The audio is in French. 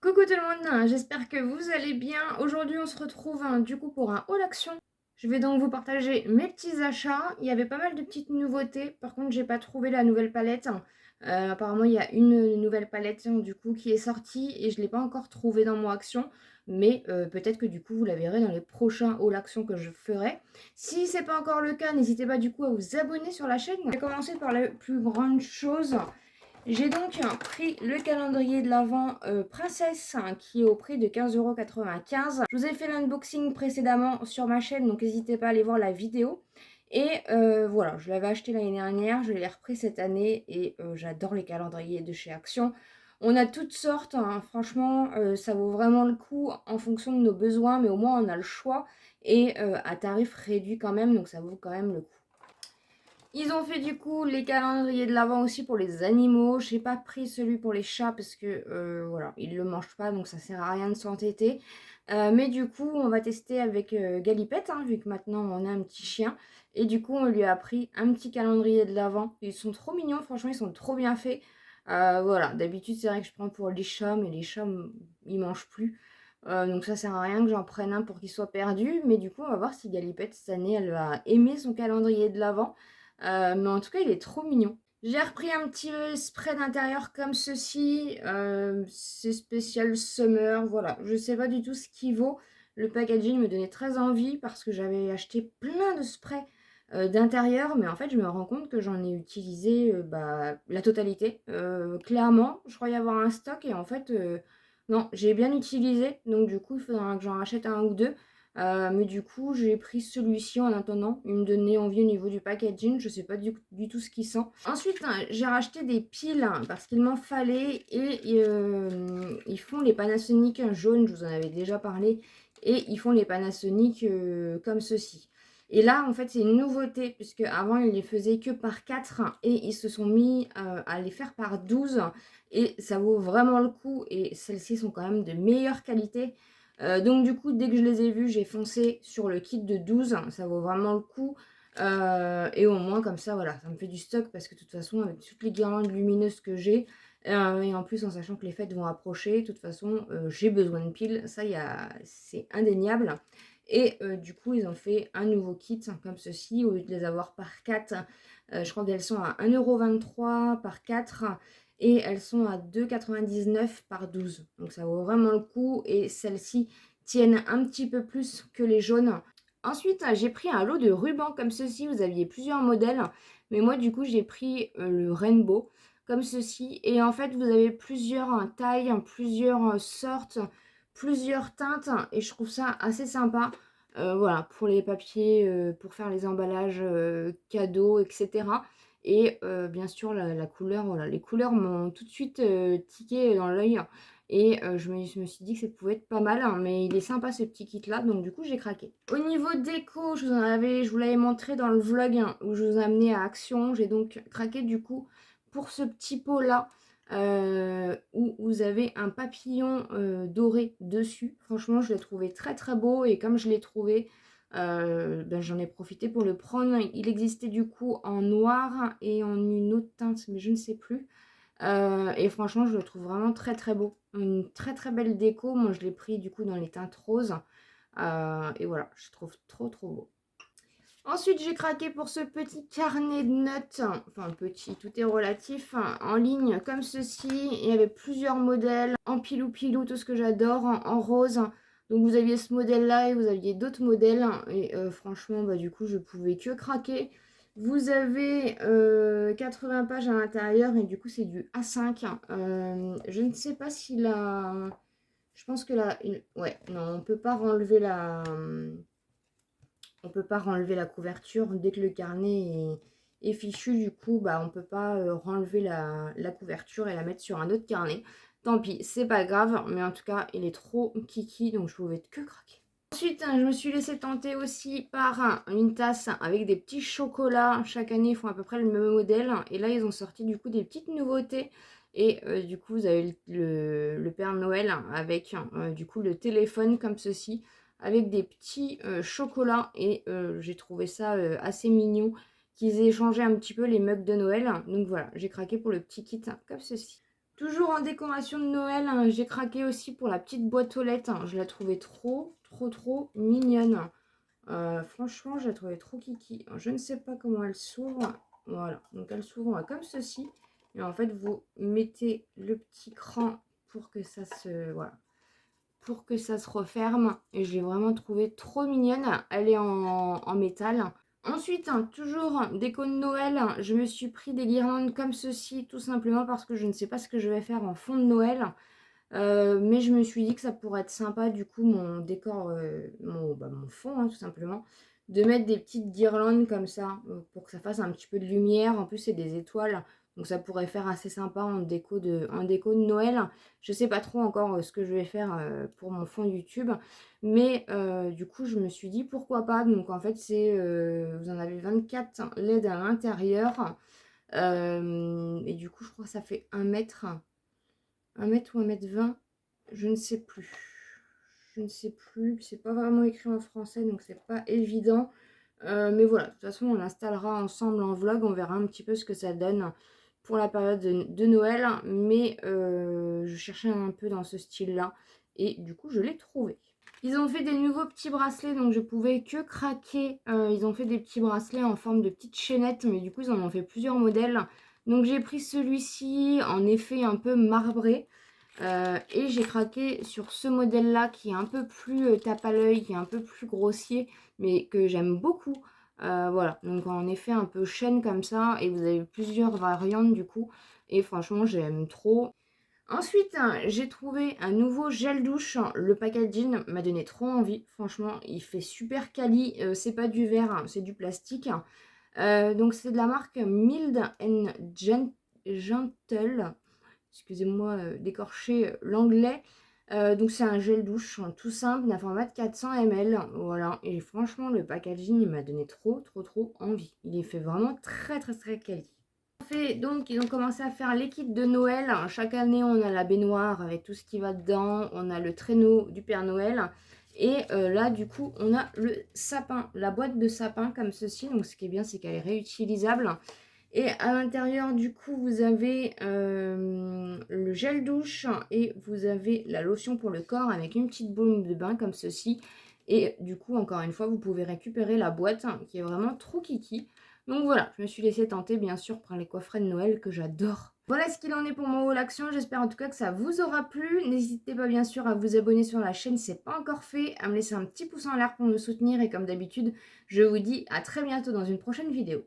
Coucou tout le monde, j'espère que vous allez bien. Aujourd'hui, on se retrouve du coup pour un haul action. Je vais donc vous partager mes petits achats. Il y avait pas mal de petites nouveautés. Par contre, j'ai pas trouvé la nouvelle palette. Apparemment, il y a une nouvelle palette du coup qui est sortie et je l'ai pas encore trouvée dans mon action. Mais peut-être que du coup, vous la verrez dans les prochains haul action que je ferai. Si c'est pas encore le cas, n'hésitez pas du coup à vous abonner sur la chaîne. Je vais commencer par la plus grande chose. J'ai donc pris le calendrier de l'Avent Princesse qui est au prix de 15,95 €. Je vous ai fait l'unboxing précédemment sur ma chaîne, donc n'hésitez pas à aller voir la vidéo. Et voilà, je l'avais acheté l'année dernière, je l'ai repris cette année et j'adore les calendriers de chez Action. On a toutes sortes, hein, franchement, ça vaut vraiment le coup en fonction de nos besoins, mais au moins on a le choix et à tarif réduit quand même, donc ça vaut quand même le coup. Ils ont fait du coup les calendriers de l'Avent aussi pour les animaux. Je n'ai pas pris celui pour les chats parce que voilà, ils ne le mangent pas, donc ça sert à rien de s'entêter. Mais du coup, on va tester avec Galipette, hein, vu que maintenant on a un petit chien. Et du coup, on lui a pris un petit calendrier de l'Avent. Ils sont trop mignons, franchement, ils sont trop bien faits. Voilà, d'habitude, c'est vrai que je prends pour les chats, mais les chats, ils mangent plus. Donc ça sert à rien que j'en prenne un pour qu'il soit perdu. Mais du coup, on va voir si Galipette, cette année, elle va aimer son calendrier de l'Avent. Mais en tout cas, il est trop mignon. J'ai repris un petit spray d'intérieur comme ceci. C'est spécial summer. Voilà, je sais pas du tout ce qu'il vaut. Le packaging me donnait très envie parce que j'avais acheté plein de sprays d'intérieur. Mais en fait, je me rends compte que j'en ai utilisé la totalité. Clairement, je croyais avoir un stock et en fait, non, j'ai bien utilisé. Donc du coup, il faudra que j'en rachète un ou deux. Mais du coup, j'ai pris celui-ci en attendant. Il me donnait envie au niveau du packaging. Je sais pas du tout ce qu'il sent. Ensuite, j'ai racheté des piles parce qu'il m'en fallait. Et ils font les Panasonic jaunes. Je vous en avais déjà parlé. Et ils font les Panasonic comme ceci. Et là, en fait, c'est une nouveauté, puisque avant ils les faisaient que par 4 et ils se sont mis à les faire par 12. Et ça vaut vraiment le coup. Et celles-ci sont quand même de meilleure qualité. Donc du coup, dès que je les ai vus, j'ai foncé sur le kit de 12. Ça vaut vraiment le coup. Et au moins, comme ça, voilà, ça me fait du stock parce que de toute façon, avec toutes les guirlandes lumineuses que j'ai, et en plus en sachant que les fêtes vont approcher, de toute façon, j'ai besoin de piles. Ça, c'est indéniable. Et du coup, ils ont fait un nouveau kit comme ceci. Au lieu de les avoir par 4, je crois qu'elles sont à 1,23 € par 4. Et elles sont à 2,99 € par 12. Donc ça vaut vraiment le coup. Et celles-ci tiennent un petit peu plus que les jaunes. Ensuite, j'ai pris un lot de rubans comme ceci. Vous aviez plusieurs modèles. Mais moi, du coup, j'ai pris le Rainbow comme ceci. Et en fait, vous avez plusieurs tailles, plusieurs sortes, plusieurs teintes. Et je trouve ça assez sympa. Voilà, pour les papiers, pour faire les emballages cadeaux, etc. Et bien sûr, la couleur, voilà, les couleurs m'ont tout de suite tiqué dans l'œil. Et je me suis dit que ça pouvait être pas mal, hein, mais il est sympa ce petit kit-là, donc du coup, j'ai craqué. Au niveau déco, je vous l'avais montré dans le vlog hein, où je vous ai amené à Action. J'ai donc craqué du coup pour ce petit pot-là. Où vous avez un papillon doré dessus. Franchement, je l'ai trouvé très très beau et comme je l'ai trouvé, j'en ai profité pour le prendre. Il existait du coup en noir et en une autre teinte, mais je ne sais plus. Et franchement, je le trouve vraiment très très beau. Une très très belle déco. Moi, je l'ai pris du coup dans les teintes roses. Et voilà, je trouve trop trop beau. Ensuite, j'ai craqué pour ce petit carnet de notes, enfin petit, tout est relatif, en ligne comme ceci. Il y avait plusieurs modèles, en pilou pilou, tout ce que j'adore, en rose. Donc vous aviez ce modèle-là et vous aviez d'autres modèles. Et franchement, du coup, je pouvais que craquer. Vous avez 80 pages à l'intérieur et du coup, c'est du A5. Je ne sais pas si la... Je pense que la... Ouais, non, on ne peut pas renlever la... On peut pas renlever la couverture. Dès que le carnet est fichu, du coup, on peut pas renlever la couverture et la mettre sur un autre carnet. Tant pis, c'est pas grave, mais en tout cas, il est trop kiki, donc je pouvais que craquer. Ensuite, je me suis laissée tenter aussi par une tasse avec des petits chocolats. Chaque année, ils font à peu près le même modèle. Et là, ils ont sorti du coup des petites nouveautés. Et du coup, vous avez le Père Noël avec du coup le téléphone comme ceci avec des petits chocolats et j'ai trouvé ça assez mignon qu'ils aient changé un petit peu les mugs de Noël. Donc voilà, j'ai craqué pour le petit kit comme ceci. Toujours en décoration de Noël, hein, j'ai craqué aussi pour la petite boîte aux lettres, hein. Je la trouvais trop mignonne. Franchement, je la trouvais trop kiki. Alors, je ne sais pas comment elle s'ouvre. Voilà, donc elle s'ouvre comme ceci. Et en fait, vous mettez le petit cran pour que ça se... Voilà, pour que ça se referme. Et je l'ai vraiment trouvée trop mignonne. Elle est en métal. Ensuite, hein, toujours déco de Noël, je me suis pris des guirlandes comme ceci, tout simplement parce que je ne sais pas ce que je vais faire en fond de Noël. Mais je me suis dit que ça pourrait être sympa, du coup, mon décor, mon fond, hein, tout simplement, de mettre des petites guirlandes comme ça, pour que ça fasse un petit peu de lumière. En plus, c'est des étoiles, donc ça pourrait faire assez sympa en déco de Noël. Je sais pas trop encore ce que je vais faire pour mon fond YouTube, mais du coup, je me suis dit pourquoi pas. Donc en fait, vous en avez 24 LED à l'intérieur, et du coup, je crois que ça fait 1 mètre. 1 mètre ou 1 m 20, je ne sais plus. Je ne sais plus. C'est pas vraiment écrit en français, donc c'est pas évident. Mais voilà, de toute façon, on l'installera ensemble en vlog. On verra un petit peu ce que ça donne pour la période de Noël. Mais je cherchais un peu dans ce style-là. Et du coup, je l'ai trouvé. Ils ont fait des nouveaux petits bracelets, donc je pouvais que craquer. Ils ont fait des petits bracelets en forme de petites chaînettes, mais du coup, ils en ont fait plusieurs modèles. Donc j'ai pris celui-ci en effet un peu marbré. Et j'ai craqué sur ce modèle-là qui est un peu plus tape à l'œil, qui est un peu plus grossier, mais que j'aime beaucoup. Voilà, donc en effet un peu chaîne comme ça, et vous avez plusieurs variantes du coup. Et franchement, j'aime trop. Ensuite, hein, j'ai trouvé un nouveau gel douche. Le packaging m'a donné trop envie. Franchement, il fait super quali. C'est pas du verre, hein, c'est du plastique. Donc c'est de la marque Mild and Gentle. Excusez-moi d'écorcher l'anglais. Donc c'est un gel douche tout simple d'un format de 400 ml. Voilà. Et franchement, le packaging, il m'a donné trop envie. Il est fait vraiment très quali. Donc, ils ont commencé à faire les kits de Noël. Chaque année, on a la baignoire avec tout ce qui va dedans. On a le traîneau du Père Noël. Et là, du coup, on a le sapin, la boîte de sapin comme ceci. Donc, ce qui est bien, c'est qu'elle est réutilisable. Et à l'intérieur, du coup, vous avez le gel douche et vous avez la lotion pour le corps avec une petite baume de bain comme ceci. Et du coup, encore une fois, vous pouvez récupérer la boîte qui est vraiment trop kiki. Donc voilà, je me suis laissée tenter bien sûr par les coffrets de Noël que j'adore. Voilà ce qu'il en est pour mon haul action. J'espère en tout cas que ça vous aura plu. N'hésitez pas bien sûr à vous abonner sur la chaîne si ce n'est pas encore fait, à me laisser un petit pouce en l'air pour me soutenir. Et comme d'habitude, je vous dis à très bientôt dans une prochaine vidéo.